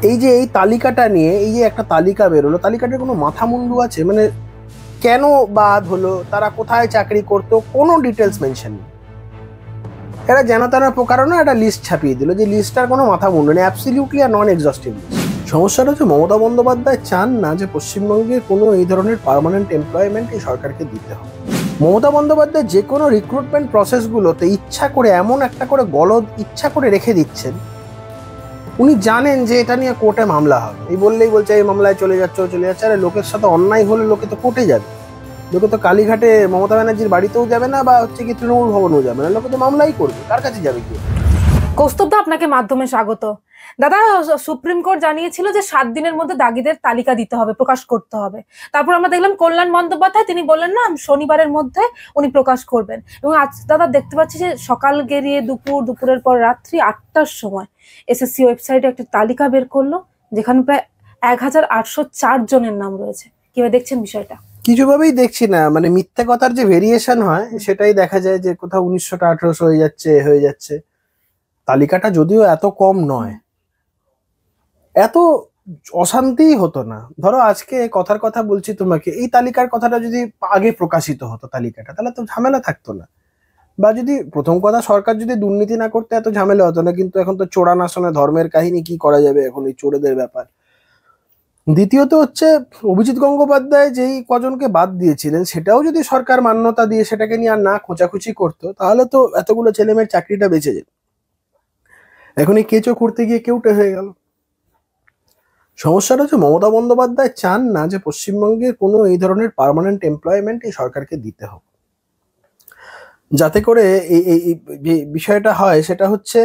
এই যে এই তালিকাটা নিয়ে এই যে একটা তালিকা বেরোলো, তালিকাটার কোনো মাথা মুন্ডু আছে? মানে কেন বাদ হলো, তারা কোথায় চাকরি করতো, কোনো ডিটেলস মেনশন নেই। এরা যেন তারা প্রকারণা একটা লিস্ট ছাপিয়ে দিল, যে লিস্টটার কোনো মাথা মুন্ডু নেই, অ্যাবসলিউটলি আর নন এক্সস্টিভ লিস্ট। সমস্যাটা হচ্ছে মমতা বন্দ্যোপাধ্যায় চান না যে পশ্চিমবঙ্গের কোনো এই ধরনের পার্মানেন্ট এমপ্লয়মেন্ট এই সরকারকে দিতে হবে। মমতা বন্দ্যোপাধ্যায় যে কোনো রিক্রুটমেন্ট প্রসেসগুলোতে ইচ্ছা করে এমন একটা করে গলদ ইচ্ছা করে রেখে দিচ্ছেন। উনি জানেন যে এটা নিয়ে কোর্টে মামলা হবে, এই বললেই বলছে এই মামলায় চলে যাচ্ছে। আরে লোকের সাথে অন্যায় হলে লোকে তো কোর্টে যাবে, লোকে তো কালীঘাটে মমতা ব্যানার্জির বাড়িতেও যাবে না, বা হচ্ছে কি তৃণমূল ভবনেও যাবে না, লোকে তো মামলাই করবে, কার কাছে যাবে কি? কৌস্তবদা, আপনাকে মাধ্যমে স্বাগত। দাদা, সুপ্রিম কোর্ট জানিয়েছিল যে 7 দিনের মধ্যে দাগিদের তালিকা দিতে হবে, প্রকাশ করতে হবে। তারপর আমরা দেখলাম কল্যাণ বন্দ্যোপাধ্যায় তিনি বললেন না শনিবারের মধ্যে উনি প্রকাশ করবেন। এবং আজ দাদা দেখতে পাচ্ছি যে সকাল গড়িয়ে দুপুরের পর রাত্রি 8টার সময় এসএসসি ওয়েবসাইটে একটা তালিকা বের করলো, যেখানে প্রায় 1804 জনের নাম রয়েছে। কিভাবে দেখছেন বিষয়টা? কিছুভাবেই দেখছি না, মানে মিথ্যে কথার যে ভেরিয়েশন হয় সেটাই দেখা যায়, যে কোথাও 1900টা 1800 হয়ে যাচ্ছে। তালিকাটা যদিও এত কম নয়, এত অশান্তি হতো না। ধরো আজকে কথার কথা বলছি তোমাকে, এই তালিকার কথাটা যদি আগে প্রকাশিত হতো তালিকাটা, তাহলে তো ঝামেলা থাকতো না। বা যদি প্রথম কথা সরকার যদি দুর্নীতি না করতে এত ঝামেলা হতো না। কিন্তু এখন তো চোরানাশনে ধর্মের কাহিনী, কি করা যাবে এখন এই চোরেদের ব্যাপার। দ্বিতীয়ত হচ্ছে অভিজিৎ গঙ্গোপাধ্যায় যেই কজনকে বাদ দিয়েছিলেন, সেটাও যদি সরকার মান্যতা দিয়ে সেটাকে নিয়ে আর না খোঁচাখুচি করতো, তাহলে তো এতগুলো ছেলেমেয়ের চাকরিটা বেঁচে যেত। এখন এই কেঁচো করতে গিয়ে কেউটে হয়ে গেল। সমস্যাটা হচ্ছে মমতা বন্দ্যোপাধ্যায় চান না যে পশ্চিমবঙ্গের কোনো এই ধরনের পার্মানেন্ট এমপ্লয়মেন্ট এই সরকারকে দিতে হবে। যাতে করে এই যে বিষয়টা হয় সেটা হচ্ছে,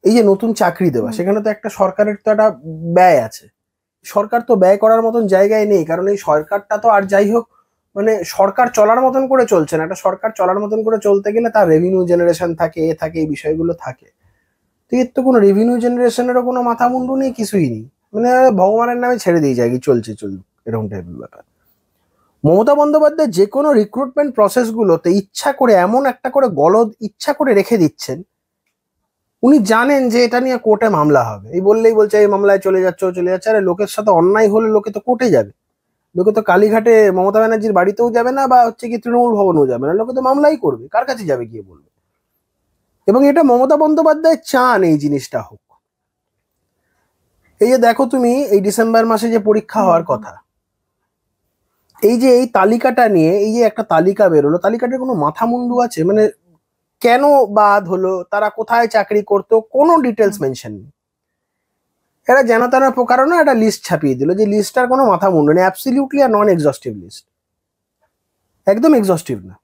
এই যে নতুন চাকরি দেওয়া, সেখানে তো একটা সরকারের তো একটা ব্যয় আছে। সরকার তো ব্যয় করার মতন জায়গায় নেই, কারণ এই সরকারটা তো আর যাই হোক মানে সরকার চলার মতন করে চলছে না। একটা সরকার চলার মতন করে চলতে গেলে তার রেভিনিউ জেনারেশন থাকে, এই বিষয়গুলো থাকে। তো এর তো কোনো রেভিনিউ জেনারেশনেরও কোনো মাথা মুন্ডু নেই, কিছুই নেই। মানে ভগবানের নামে ছেড়ে দিয়ে যায়, কি চলছে চলুক, এরকম টাইপের ব্যাপার। মমতা বন্দ্যোপাধ্যায় যে কোনো রিক্রুটমেন্ট প্রসেসগুলোতে ইচ্ছা করে এমন একটা করে গলদ ইচ্ছা করে রেখে দিচ্ছেন। উনি জানেন যে এটা নিয়ে কোর্টে মামলা হবে, এই বললেই বলছে এই মামলায় চলে যাচ্ছে। আরে লোকের সাথে অন্যায় হলে লোকে তো কোর্টে যাবে, লোকে তো কালীঘাটে মমতা ব্যানার্জির বাড়িতেও যাবে না, বা হচ্ছে কি তৃণমূল ভবনেও যাবে না, লোকে তো মামলাই করবে, কার কাছে যাবে গিয়ে বলবে। এবং এটা মমতা বন্দ্যোপাধ্যায় চান এই জিনিসটা হোক। এই যে দেখো তুমি, এই ডিসেম্বর মাসে যে পরীক্ষা হওয়ার কথা, এই যে এই তালিকাটা নিয়ে এই যে একটা তালিকা বেরোলো, তালিকাটার কোনো মাথা মুন্ডু আছে? মানে কেন বাদ হলো, তারা কোথায় চাকরি করতো, কোনো ডিটেলস মেনশন নেই। এরা যেন তারা প্রকারণা একটা লিস্ট ছাপিয়ে দিল, যে লিস্টটার কোনো মাথা মুন্ডু নেই, অ্যাবসলিউটলি আর নন এক্সস্টিভ লিস্ট, একদম এক্সস্টিভ না।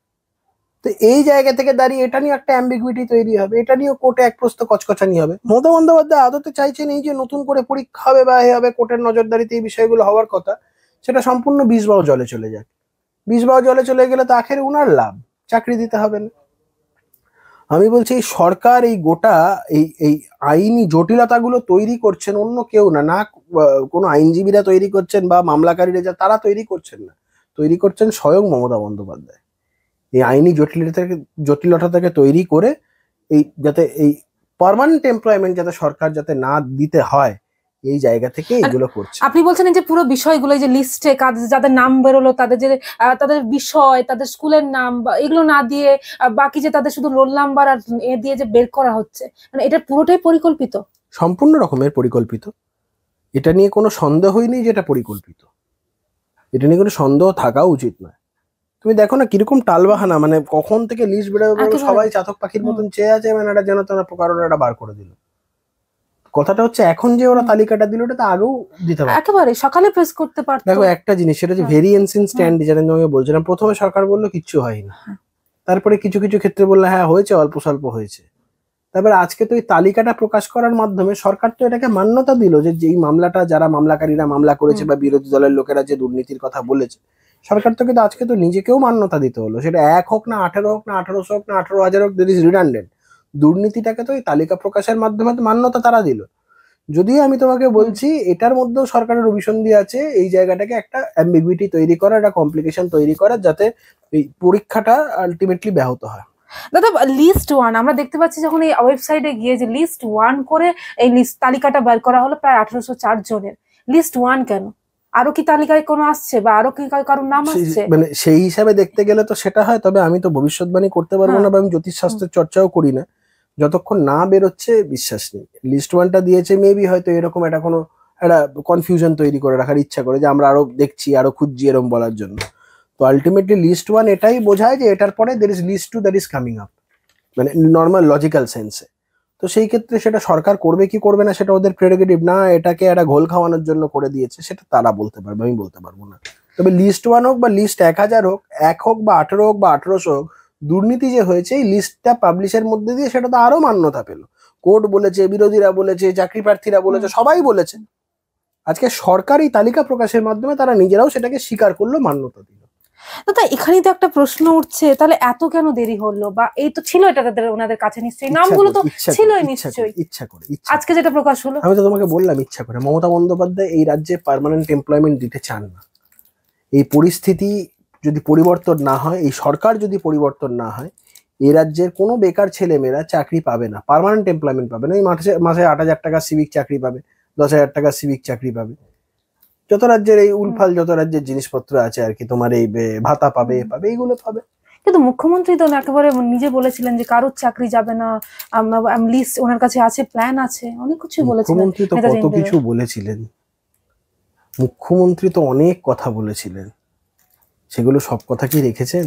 তো এই জায়গা থেকে দাঁড়িয়ে এটা নিয়ে একটা অ্যাম্বিগুইটি তৈরি হবে, এটা নিয়ে কোর্টে এক প্রস্ত কচকচানি হবে। মমতা বন্দ্যোপাধ্যায় আদতে চাইছেন এই যে নতুন করে পরীক্ষা হবে বা এ হবে, কোর্টের নজরদারিতে এই বিষয়গুলো হওয়ার কথা, সেটা সম্পূর্ণ বিষবাও জলে চলে যাক। বিষবাও জলে চলে গেলে তো আখেরে উনার লাভ, চাকরি দিতে হবে না। আমি বলছি এই সরকার এই গোটা এই আইনি জটিলতাগুলো তৈরি করছেন অন্য কেউ না, না কোনো আইনজীবীরা তৈরি করছেন বা মামলাকারীরা যা তারা তৈরি করছেন না, তৈরি করছেন স্বয়ং মমতা বন্দ্যোপাধ্যায়। এই আইনি জটিলতাকে তৈরি করে এই যাতে এই পার্মানেন্ট এমপ্লয়মেন্ট যাতে সরকার যাতে না দিতে হয়, এই জায়গা থেকে এগুলো করছে। আপনি বলছেন যে পুরো বিষয়গুলো, যে লিস্টে যাদের নাম বেরোলো, তাদের যে তাদের বিষয়, তাদের স্কুলের নাম এগুলো না দিয়ে বাকি যে তাদের শুধু রোল নাম্বার আর এ দিয়ে যে বের করা হচ্ছে, মানে এটা পুরোটাই পরিকল্পিত, সম্পূর্ণ রকমের পরিকল্পিত। এটা নিয়ে কোনো সন্দেহই নেই যে এটা পরিকল্পিত, এটা নিয়ে কোনো সন্দেহ থাকা উচিত নয়। তুমি দেখো না কিরকম টালবাহানা, মানে কখন থেকে লিস্ট বেরোবে, সবাই চাতক পাখির মতন চেয়ে আছে, মানে এটা যেন তেন প্রকারণটা বার করে দিল। কথাটা হচ্ছে এখন যে ওরা তালিকাটা দিল, ওটা তো আগেও দিতে পারে, একেবারে সকালে প্রেস করতে পারতো। দেখো একটা জিনিস, সেটা যে ভেরিয়েন্স ইন স্ট্যান্ড, যেটা তোমাকে বলছিলাম, প্রথমে সরকার বললো কিচ্ছু হয়নি, তারপরে কিছু কিছু ক্ষেত্রে বললো হ্যাঁ হয়েছে, অল্প স্বল্প হয়েছে। তারপরে আজকে তো এই তালিকাটা প্রকাশ করার মাধ্যমে সরকার তো এটাকে মান্যতা দিল যে এই মামলাটা যারা মামলাকারীরা মামলা করেছে বা বিরোধী দলের লোকেরা যে দুর্নীতির কথা বলেছে, সরকার তো কিন্তু আজকে তো নিজেকেও মান্যতা দিতে হলো। সেটা 1 হোক না 18 হোক না 1800 হোক না 18,000 হোক, দিস ইজ রিডান্ডেন্ট। দুর্নীতিটাকে তো এই তালিকা প্রকাশের মাধ্যমে মান্যতা তারা দিল। যদিও আমি তোমাকে বলছি এটার মধ্যেও সরকারের অভিসন্ধি আছে, এই জায়গাটাকে একটা অ্যাম্বিগুইটি তৈরি করা, একটা কমপ্লিকেশন তৈরি করা, যাতে এই পরীক্ষাটা আলটিমেটলি ব্যাহত হয়। দাদা লিস্ট ওয়ান আমরা দেখতে পাচ্ছি যখন এই ওয়েবসাইটে গিয়ে যে লিস্ট ওয়ান করে এই লিস্ট তালিকাটা বের করা হলো প্রায় 1804 জনের। লিস্ট ওয়ান কেন? আরো কি তালিকায় কোনো আসছে বা আরো কি কারোর নাম আসছে? মানে সেই হিসাবে দেখতে গেলে তো সেটা হয়, তবে আমি তো ভবিষ্যৎবাণী করতে পারবো না বা আমি জ্যোতিষ শাস্ত্রের চর্চাও করি না। যতক্ষণ না বেরোচ্ছে বিশ্বাস নেই। লিস্ট ওয়ানটা দিয়েছে মেবি হয়তো এরকম একটা কোনো একটা কনফিউশন তৈরি করে রাখার ইচ্ছা করে যে আমরা আরো দেখছি আরো খুঁজছি এরকম বলার জন্য। তো আলটিমেটলি লিস্ট ওয়ান এটাই বোঝায় যে এটার পরে there is list to that is coming up, মানে নর্মাল লজিক্যাল সেন্সে। তো সেই ক্ষেত্রে সেটা সরকার করবে কি করবে না সেটা ওদের প্রেরোগেটিভ, না এটাকে একটা ঘোল খাওয়ানোর জন্য করে দিয়েছে সেটা তারা বলতে পারবে, আমি বলতে পারবো না। তবে লিস্ট ওয়ান হোক বা লিস্ট 1000 হোক, 1 হোক বা 18 হোক বা 1800 হোক, দুর্নীতি যে হয়েছে এই লিস্টটা পাবলিশের মধ্যে দিয়ে সেটা তো আরো মান্যতা পেল। কোর্ট বলেছে, বিরোধীরা বলেছে, চাকরি প্রার্থীরা বলেছে, সবাই বলেছে। আজকে সরকারি তালিকা প্রকাশের মাধ্যমে তারা নিজেরাও সেটাকে স্বীকার করলো, মান্যতা দিল। দাদা এখানেই তো একটা প্রশ্ন উঠছে, তাহলে এত কেন দেরি হলো? বা এই তো ছিল এটা তাদের ওনাদের কাছে নিশ্চয়ই, নামগুলো তো ছিলই নিশ্চয়ই। ইচ্ছা করে আজকে যেটা প্রকাশ হলো, আমি তো তোমাকে বললাম ইচ্ছা করে। মমতা বন্দ্যোপাধ্যায় এই রাজ্যে পার্মানেন্ট এমপ্লয়মেন্ট দিতে চান না। এই পরিস্থিতি যদি পরিবর্তন না হয়, এই সরকার যদি পরিবর্তন না হয়, এই রাজ্যের কোনো বেকার ছেলেমেয়েরা চাকরি পাবে না, পার্মানেন্ট এমপ্লয়মেন্ট পাবে না। ওই মাসে 8,000 টাকা সিভিক চাকরি পাবে, 10,000 টাকা সিভিক চাকরি পাবে, যত রাজ্যের এই উলফাল যত রাজ্যের জিনিসপত্র আছে আর কি, তোমার এই ভাতা পাবে এইগুলো পাবে। কিন্তু মুখ্যমন্ত্রী তো একেবারে নিজে বলেছিলেন যে কারোর চাকরি যাবে না, লিস্ট ওনার কাছে আছে, প্ল্যান আছে, অনেক কিছু বলেছিলেন। মুখ্যমন্ত্রী তো কত কিছু বলেছিলেন, মুখ্যমন্ত্রী তো অনেক কথা বলেছিলেন, সেগুলো সব কথা কি রেখেছেন?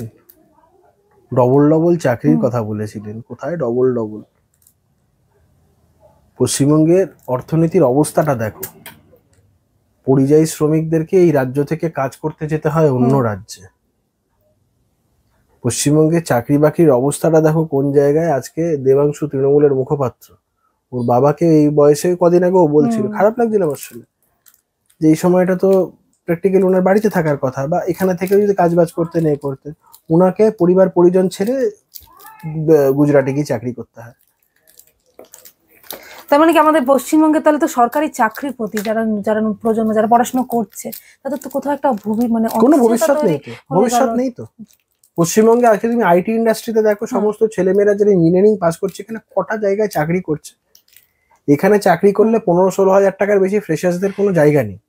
ডবল ডবল চাকরির কথা বলেছিলেন, কোথায় ডবল ডবল? পশ্চিমবঙ্গের অর্থনীতির অবস্থাটা দেখো, পরিযায়ী শ্রমিকদেরকে এই রাজ্য থেকে কাজ করতে যেতে হয় অন্য রাজ্যে। পশ্চিমবঙ্গের চাকরি বাকরির অবস্থাটা দেখো কোন জায়গায়। আজকে দেবাংশু তৃণমূলের মুখপাত্র ওর বাবাকে এই বয়সে কদিন আগেও বলছিল, খারাপ লাগছিল আমার শুনে, যে এই সময়টা তো প্র্যাকটিক্যালি ওনার বাড়িতে থাকার কথা, বা এখানে থেকে যদি কাজ বাজ করতে নেই করতে, ওনাকে পরিবার পরিজন ছেড়ে গুজরাটে গিয়ে চাকরি করতে হয়। তার মানে কি আমাদের পশ্চিমবঙ্গে তাহলে তো সরকারি চাকরির প্রতি যারা যারা প্রজন্ম যারা পড়াশোনা করছে তাদের তো কোথাও একটা মানে কোনো ভবিষ্যৎ নেই তো, ভবিষ্যৎ নেই তো পশ্চিমবঙ্গে। আজকে তুমি আইটি ইন্ডাস্ট্রিতে দেখো, সমস্ত ছেলেমেয়েরা যারা ইঞ্জিনিয়ারিং পাস করছে এখানে কটা জায়গায় চাকরি করছে। এখানে চাকরি করলে 15-16 হাজার টাকার বেশি ফ্রেশার্সদের কোনো জায়গা নেই,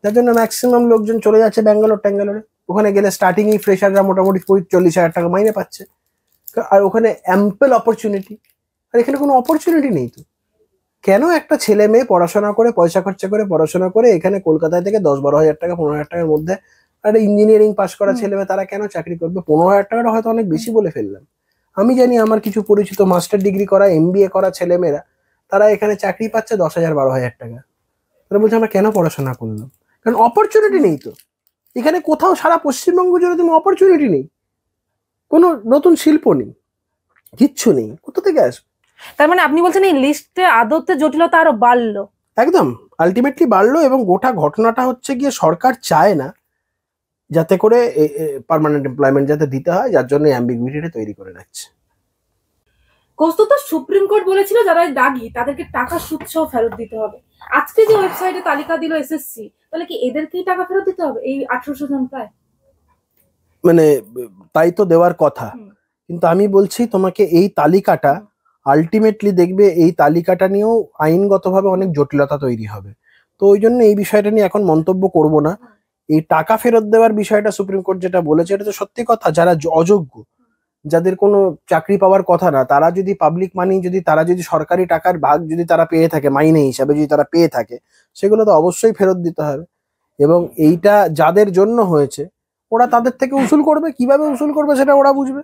যার জন্য ম্যাক্সিমাম লোকজন চলে যাচ্ছে ট্যাঙ্গালোরে। ওখানে গেলে স্টার্টিংই ফ্রেশাররা মোটামুটি 40,000 টাকা মাইনে পাচ্ছে, আর ওখানে অ্যাম্পল অপরচুনিটি। আর এখানে কোনো অপরচুনিটি নেই তো। কেন একটা ছেলে মেয়ে পড়াশোনা করে, পয়সা খরচা করে পড়াশোনা করে এখানে কলকাতায় থেকে 10-12 হাজার টাকা, 15 হাজার টাকার মধ্যে একটা ইঞ্জিনিয়ারিং পাস করা ছেলে মেয়ে তারা কেন চাকরি করবে? 15 হাজার টাকাটা হয়তো অনেক বেশি বলে ফেললাম। আমি জানি আমার কিছু পরিচিত মাস্টার ডিগ্রি করা, MBA করা ছেলেমেয়েরা তারা এখানে চাকরি পাচ্ছে 10,000-12,000 টাকা। তারা বলছে আমরা কেন পড়াশোনা করলাম? কারণ অপরচুনিটি নেই তো এখানে কোথাও। সারা পশ্চিমবঙ্গ জুড়ে তুমি অপরচুনিটি নেই, কোনো নতুন শিল্প নেই, কিচ্ছু নেই, কোথা থেকে আসবে? তার মানে আপনি বলছেন এই লিস্টে আদতে জটিলতা আরো বাড়লো? একদম আলটিমেটলি বাড়লো। এবং গোটা ঘটনাটা হচ্ছে গিয়ে সরকার চায় না যাতে করে পার্মানেন্ট এমপ্লয়মেন্ট যাতে দিতে হয়, যার জন্য অ্যাম্বিগুইটিটা তৈরি করে রাখছে। কস্তুত সুপ্রিম কোর্ট বলেছিল যারা দাগি তাদেরকে টাকা সুদসহ ফেরত দিতে হবে। আজকে যে ওয়েবসাইটে তালিকা দিল SSC, তাহলে কি এদেরকেই টাকা ফেরত দিতে হবে এই 1800 জন প্রায়? মানে তাই তো দেওয়ার কথা, কিন্তু আমি বলছি তোমাকে এই তালিকাটা আলটিমেটলি দেখবে এই তালিকাটা নিয়েও আইনগতভাবে অনেক জটিলতা তৈরি হবে। তো ওই জন্য এই বিষয়টা নিয়ে এখন মন্তব্য করব না। এই টাকা ফেরত দেওয়ার বিষয়টা সুপ্রিম কোর্ট যেটা বলেছে এটা তো সত্যি কথা। যারা অযোগ্য, যাদের কোনো চাকরি পাওয়ার কথা না, তারা যদি পাবলিক মানি, যদি তারা যদি সরকারি টাকার ভাগ যদি তারা পেয়ে থাকে, মাইনে হিসাবে যদি তারা পেয়ে থাকে, সেগুলো তো অবশ্যই ফেরত দিতে হবে। এবং এইটা যাদের জন্য হয়েছে ওরা তাদের থেকে উসুল করবে, কিভাবে উসুল করবে সেটা ওরা বুঝবে।